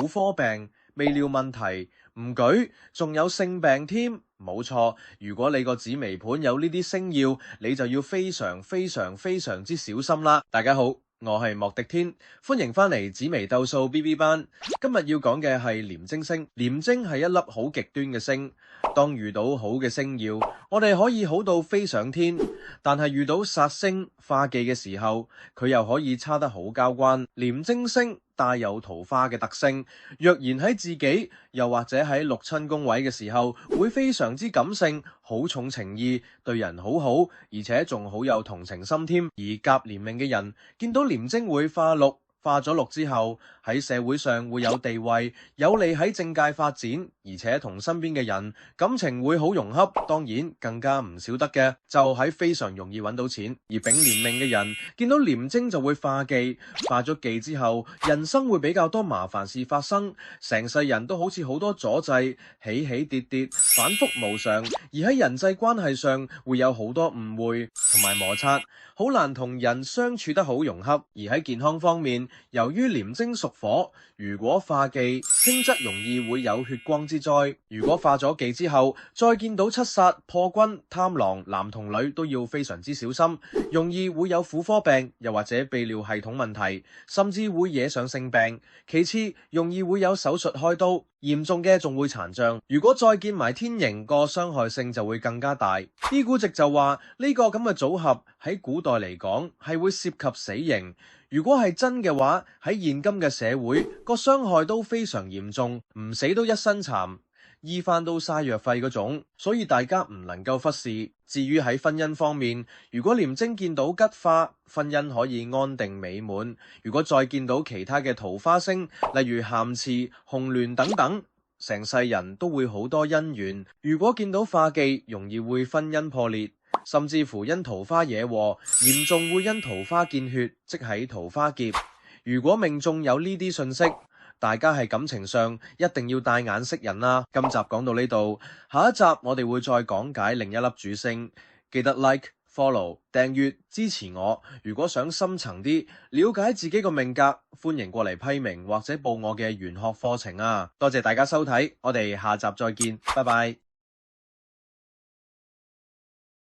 婦科病、泌尿問題、唔舉，仲有性病添。冇錯，如果你個紫微盤有呢啲星曜，你就要非常之小心啦。大家好，我係莫迪天，歡迎翻嚟紫微斗數 BB 班。今日要講嘅係廉貞星。廉貞係一粒好極端嘅星，當遇到好嘅星曜，我哋可以好到飛上天，但係遇到煞星化忌嘅時候，佢又可以差得好交關。廉貞星帶有桃花嘅特性，若然喺自己又或者喺六親宮位嘅時候，會非常之感性，好重情義，對人好好，而且仲好有同情心添。而甲年命嘅人見到廉貞會化祿，化咗祿之後喺社會上會有地位，有利喺政界發展，而且同身邊嘅人感情會好融洽。當然更加唔少得嘅就喺非常容易揾到錢。而丙年命嘅人見到廉貞就會化忌，化咗忌之後人生會比較多麻煩事發生，成世人都好似好多阻滯，起起跌跌，反覆無常。而喺人際關係上會有好多誤會同埋摩擦，好難同人相處得好融洽。而喺健康方面，由於廉貞屬火，如果化忌，輕則容易會有血光之災。如果化咗忌之後，再見到七殺、破軍、貪狼，男同女都要非常之小心，容易會有婦科病，又或者泌尿系統問題，甚至會惹上性病。其次，容易會有手術開刀，嚴重嘅仲會殘障。如果再見埋天刑，個傷害性就會更加大。啲古籍就話呢個咁嘅組合喺古代嚟講係會涉及死刑。如果係真嘅話，喺現今嘅社會，個傷害都非常嚴重，唔死都一身殘，醫翻都嘥藥費嗰種，所以大家唔能夠忽視。至於喺婚姻方面，如果廉貞見到吉化，婚姻可以安定美滿；如果再見到其他嘅桃花星，例如咸池、紅鸞等等，成世人都會好多姻緣。如果見到化忌，容易會婚姻破裂，甚至乎因桃花惹禍，嚴重會因桃花見血，即係桃花劫。如果命中有呢啲信息，大家喺感情上一定要帶眼識人啦。今集講到呢度，下一集我哋會再講解另一粒主星。記得 like、follow、訂閱支持我。如果想深層啲了解自己個命格，歡迎過嚟批明或者報我嘅玄學課程啊！多謝大家收睇，我哋下集再見，拜拜。